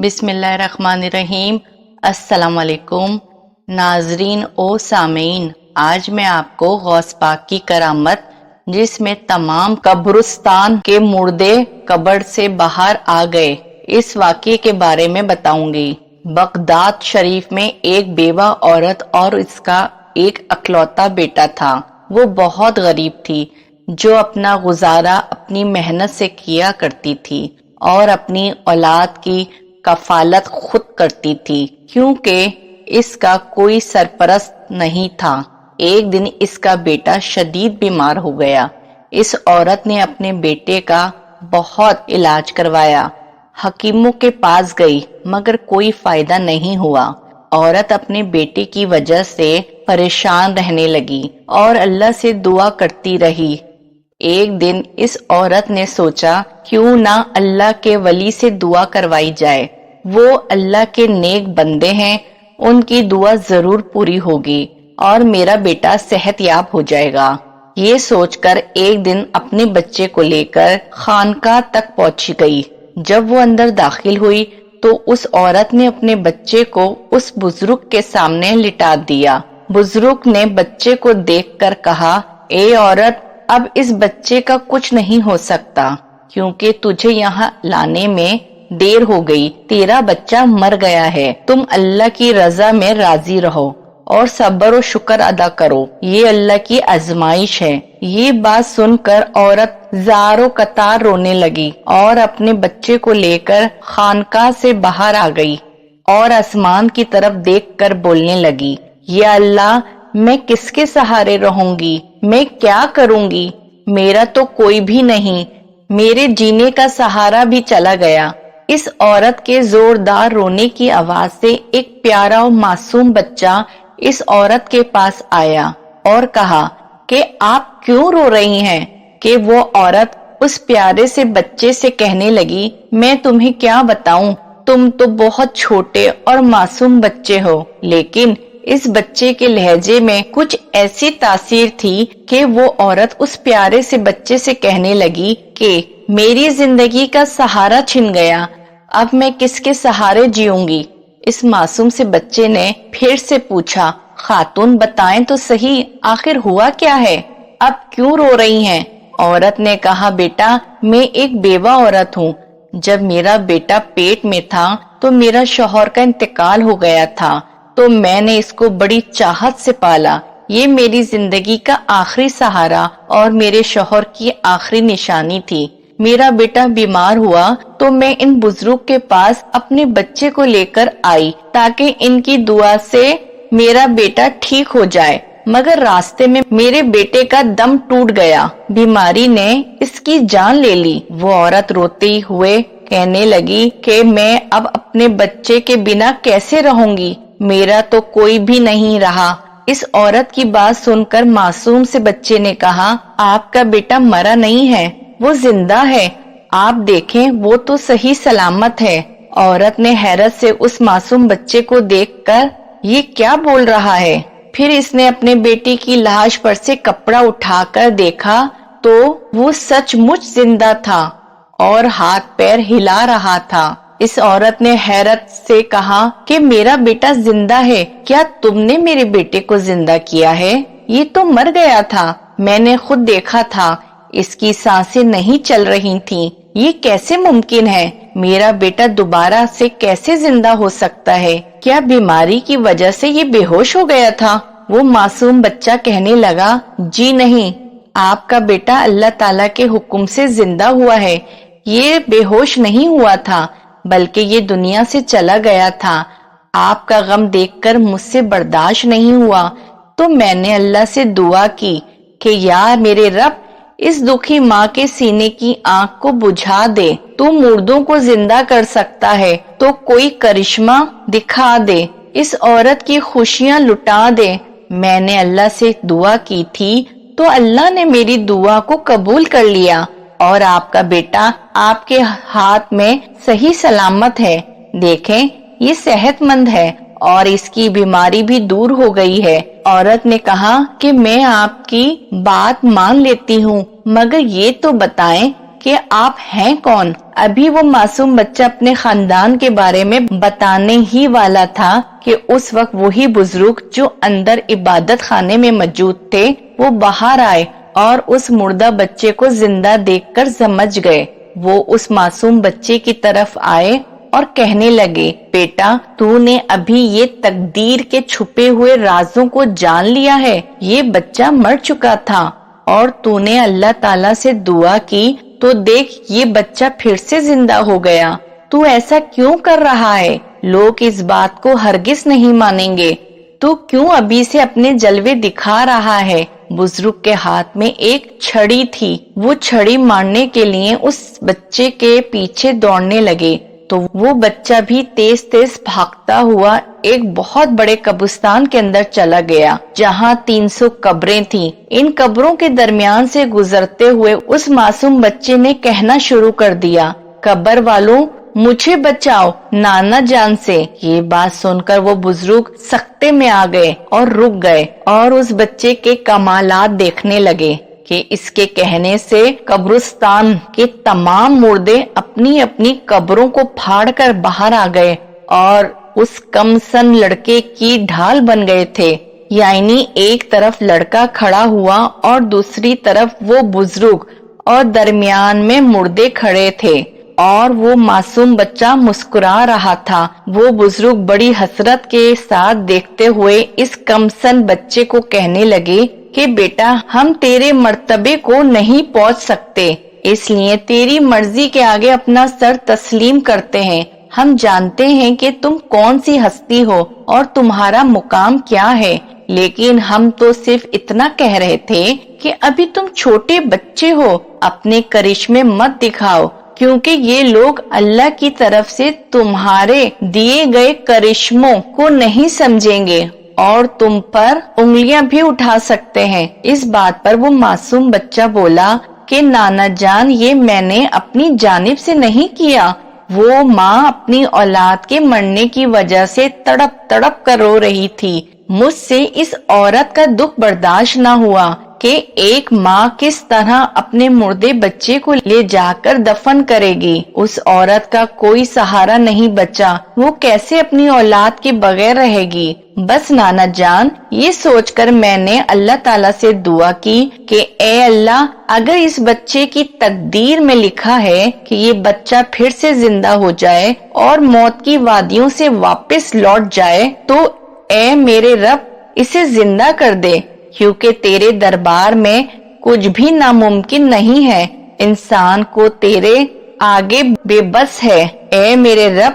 بسم اللہ الرحمن الرحیم۔ السلام علیکم ناظرین و سامعین، آج میں آپ کو غوث پاک کی کرامت جس میں تمام قبرستان کے مردے قبر سے باہر آ گئے، اس واقعے کے بارے میں بتاؤں گی۔ بغداد شریف میں ایک بیوہ عورت اور اس کا ایک اکلوتا بیٹا تھا۔ وہ بہت غریب تھی، جو اپنا گزارا اپنی محنت سے کیا کرتی تھی اور اپنی اولاد کی کفالت خود کرتی تھی، کیونکہ اس کا کوئی سرپرست نہیں تھا۔ ایک دن اس کا بیٹا شدید بیمار ہو گیا۔ اس عورت نے اپنے بیٹے کا بہت علاج کروایا، حکیموں کے پاس گئی، مگر کوئی فائدہ نہیں ہوا۔ عورت اپنے بیٹے کی وجہ سے پریشان رہنے لگی اور اللہ سے دعا کرتی رہی۔ ایک دن اس عورت نے سوچا کیوں نہ اللہ کے ولی سے دعا کروائی جائے، وہ اللہ کے نیک بندے ہیں، ان کی دعا ضرور پوری ہوگی اور میرا بیٹا صحت یاب ہو جائے گا۔ یہ سوچ کر ایک دن اپنے بچے کو لے کر خانقاہ تک پہنچ گئی۔ جب وہ اندر داخل ہوئی تو اس عورت نے اپنے بچے کو اس بزرگ کے سامنے لٹا دیا۔ بزرگ نے بچے کو دیکھ کر کہا، اے عورت، اب اس بچے کا کچھ نہیں ہو سکتا، کیونکہ تجھے یہاں لانے میں دیر ہو گئی، تیرا بچہ مر گیا ہے۔ تم اللہ کی رضا میں راضی رہو اور صبر و شکر ادا کرو، یہ اللہ کی آزمائش ہے۔ یہ بات سن کر عورت زار و قطار رونے لگی اور اپنے بچے کو لے کر خانقاہ سے باہر آ گئی اور آسمان کی طرف دیکھ کر بولنے لگی، یا اللہ، میں کس کے سہارے رہوں گی؟ میں کیا کروں گی؟ میرا تو کوئی بھی نہیں، میرے جینے کا سہارا بھی چلا گیا۔ اس عورت کے زوردار رونے کی آواز سے ایک پیارا اور معصوم بچہ اس عورت کے پاس آیا اور کہا کہ آپ کیوں رو رہی ہیں؟ کہ وہ عورت اس پیارے سے بچے سے کہنے لگی، میں تمہیں کیا بتاؤں، تم تو بہت چھوٹے اور معصوم بچے ہو، لیکن اس بچے کے لہجے میں کچھ ایسی تاثیر تھی کہ وہ عورت اس پیارے سے بچے سے کہنے لگی کہ میری زندگی کا سہارا چھن گیا، اب میں کس کے سہارے جیوں گی؟ اس معصوم سے بچے نے پھر سے پوچھا، خاتون بتائیں تو صحیح، آخر ہوا کیا ہے؟ اب کیوں رو رہی ہیں؟ عورت نے کہا، بیٹا، میں ایک بیوہ عورت ہوں۔ جب میرا بیٹا پیٹ میں تھا تو میرا شوہر کا انتقال ہو گیا تھا، تو میں نے اس کو بڑی چاہت سے پالا۔ یہ میری زندگی کا آخری سہارا اور میرے شوہر کی آخری نشانی تھی۔ میرا بیٹا بیمار ہوا تو میں ان بزرگ کے پاس اپنے بچے کو لے کر آئی تاکہ ان کی دعا سے میرا بیٹا ٹھیک ہو جائے، مگر راستے میں میرے بیٹے کا دم ٹوٹ گیا، بیماری نے اس کی جان لے لی۔ وہ عورت روتے ہوئے کہنے لگی کہ میں اب اپنے بچے کے بنا کیسے رہوں گی؟ میرا تو کوئی بھی نہیں رہا۔ اس عورت کی بات سن کر معصوم سے بچے نے کہا، آپ کا بیٹا مرا نہیں ہے، وہ زندہ ہے، آپ دیکھیں وہ تو صحیح سلامت ہے۔ عورت نے حیرت سے اس معصوم بچے کو دیکھ کر، یہ کیا بول رہا ہے؟ پھر اس نے اپنے بیٹی کی لاش پر سے کپڑا اٹھا کر دیکھا تو وہ سچ مچ زندہ تھا اور ہاتھ پیر ہلا رہا تھا۔ اس عورت نے حیرت سے کہا کہ میرا بیٹا زندہ ہے، کیا تم نے میرے بیٹے کو زندہ کیا ہے؟ یہ تو مر گیا تھا، میں نے خود دیکھا تھا، اس کی سانسیں نہیں چل رہی تھیں، یہ کیسے ممکن ہے؟ میرا بیٹا دوبارہ سے کیسے زندہ ہو سکتا ہے؟ کیا بیماری کی وجہ سے یہ بے ہوش ہو گیا تھا؟ وہ معصوم بچہ کہنے لگا، جی نہیں، آپ کا بیٹا اللہ تعالیٰ کے حکم سے زندہ ہوا ہے، یہ بے ہوش نہیں ہوا تھا، بلکہ یہ دنیا سے چلا گیا تھا۔ آپ کا غم دیکھ کر مجھ سے برداشت نہیں ہوا تو میں نے اللہ سے دعا کی کہ یا میرے رب، اس دکھی ماں کے سینے کی آنکھ کو بجھا دے، تو مردوں کو زندہ کر سکتا ہے تو کوئی کرشمہ دکھا دے، اس عورت کی خوشیاں لٹا دے۔ میں نے اللہ سے دعا کی تھی تو اللہ نے میری دعا کو قبول کر لیا اور آپ کا بیٹا آپ کے ہاتھ میں صحیح سلامت ہے، دیکھیں یہ صحت مند ہے اور اس کی بیماری بھی دور ہو گئی ہے۔ عورت نے کہا کہ میں آپ کی بات مان لیتی ہوں، مگر یہ تو بتائیں کہ آپ ہیں کون؟ ابھی وہ معصوم بچہ اپنے خاندان کے بارے میں بتانے ہی والا تھا کہ اس وقت وہی بزرگ جو اندر عبادت خانے میں موجود تھے وہ باہر آئے اور اس مردہ بچے کو زندہ دیکھ کر سمجھ گئے۔ وہ اس معصوم بچے کی طرف آئے اور کہنے لگے، بیٹا تو نے ابھی یہ تقدیر کے چھپے ہوئے رازوں کو جان لیا ہے۔ یہ بچہ مر چکا تھا اور تو نے اللہ تعالیٰ سے دعا کی تو دیکھ یہ بچہ پھر سے زندہ ہو گیا۔ تو ایسا کیوں کر رہا ہے؟ لوگ اس بات کو ہرگز نہیں مانیں گے۔ تو کیوں ابھی سے اپنے جلوے دکھا رہا ہے؟ بزرگ کے ہاتھ میں ایک چھڑی تھی، وہ چھڑی مارنے کے لیے اس بچے کے پیچھے دوڑنے لگے تو وہ بچہ بھی تیز تیز بھاگتا ہوا ایک بہت بڑے قبرستان کے اندر چلا گیا جہاں 300 قبریں تھیں۔ ان قبروں کے درمیان سے گزرتے ہوئے اس معصوم بچے نے کہنا شروع کر دیا، قبر والوں مجھے بچاؤ نانا جان سے۔ یہ بات سن کر وہ بزرگ سکتے میں آ گئے اور رک گئے اور اس بچے کے کمالات دیکھنے لگے کہ اس کے کہنے سے قبرستان کے تمام مردے اپنی اپنی قبروں کو پھاڑ کر باہر آ گئے اور اس کم سن لڑکے کی ڈھال بن گئے تھے۔ یعنی ایک طرف لڑکا کھڑا ہوا اور دوسری طرف وہ بزرگ اور درمیان میں مردے کھڑے تھے اور وہ معصوم بچہ مسکرا رہا تھا۔ وہ بزرگ بڑی حسرت کے ساتھ دیکھتے ہوئے اس کمسن بچے کو کہنے لگے کہ بیٹا ہم تیرے مرتبے کو نہیں پہنچ سکتے، اس لیے تیری مرضی کے آگے اپنا سر تسلیم کرتے ہیں۔ ہم جانتے ہیں کہ تم کون سی ہستی ہو اور تمہارا مقام کیا ہے، لیکن ہم تو صرف اتنا کہہ رہے تھے کہ ابھی تم چھوٹے بچے ہو، اپنے کرشمے مت دکھاؤ، کیونکہ یہ لوگ اللہ کی طرف سے تمہارے دیے گئے کرشموں کو نہیں سمجھیں گے اور تم پر انگلیاں بھی اٹھا سکتے ہیں۔ اس بات پر وہ معصوم بچہ بولا کہ نانا جان یہ میں نے اپنی جانب سے نہیں کیا۔ وہ ماں اپنی اولاد کے مرنے کی وجہ سے تڑپ تڑپ کر رو رہی تھی۔ مجھ سے اس عورت کا دکھ برداشت نہ ہوا کہ ایک ماں کس طرح اپنے مردے بچے کو لے جا کر دفن کرے گی۔ اس عورت کا کوئی سہارا نہیں بچا، وہ کیسے اپنی اولاد کے بغیر رہے گی؟ بس نانا جان یہ سوچ کر میں نے اللہ تعالیٰ سے دعا کی کہ اے اللہ اگر اس بچے کی تقدیر میں لکھا ہے کہ یہ بچہ پھر سے زندہ ہو جائے اور موت کی وادیوں سے واپس لوٹ جائے تو اے میرے رب اسے زندہ کر دے، کیونکہ تیرے دربار میں کچھ بھی ناممکن نہیں ہے، انسان کو تیرے آگے بے بس ہے۔ اے میرے رب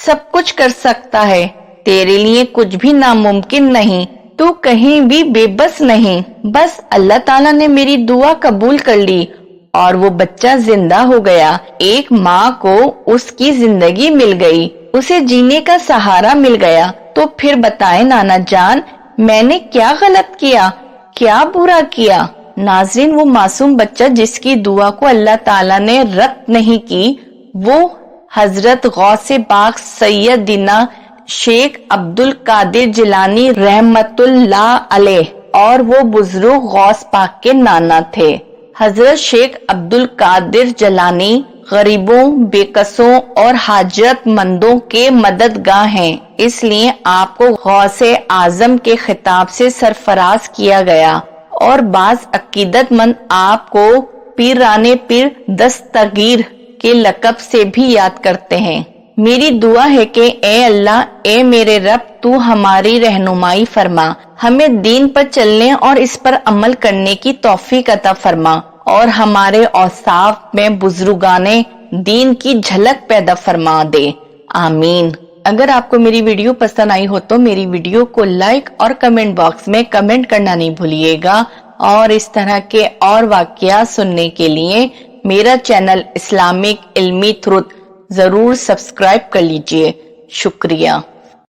سب کچھ کر سکتا ہے، تیرے لیے کچھ بھی ناممکن نہیں، تو کہیں بھی بے بس نہیں۔ بس اللہ تعالیٰ نے میری دعا قبول کر لی اور وہ بچہ زندہ ہو گیا۔ ایک ماں کو اس کی زندگی مل گئی، اسے جینے کا سہارا مل گیا۔ تو پھر بتائیں نانا جان میں نے کیا غلط کیا، کیا برا کیا؟ ناظرین وہ معصوم بچہ جس کی دعا کو اللہ تعالیٰ نے رد نہیں کی وہ حضرت غوث پاک سیدنا شیخ عبد القادر جیلانی رحمت اللہ علیہ اور وہ بزرگ غوث پاک کے نانا تھے۔ حضرت شیخ عبد القادر جیلانی غریبوں، بے کسوں اور حاجت مندوں کے مددگار ہیں، اس لیے آپ کو غوث اعظم کے خطاب سے سرفراز کیا گیا اور بعض عقیدت مند آپ کو پیرانے پیر دستگیر کے لقب سے بھی یاد کرتے ہیں۔ میری دعا ہے کہ اے اللہ اے میرے رب تو ہماری رہنمائی فرما، ہمیں دین پر چلنے اور اس پر عمل کرنے کی توفیق عطا فرما اور ہمارے اوصاف میں بزرگانے دین کی جھلک پیدا فرما دے، آمین۔ اگر آپ کو میری ویڈیو پسند آئی ہو تو میری ویڈیو کو لائک اور کمنٹ باکس میں کمنٹ کرنا نہیں بھولیے گا اور اس طرح کے اور واقعات سننے کے لیے میرا چینل اسلامک علمی تھروت ضرور سبسکرائب کر لیجئے۔ شکریہ۔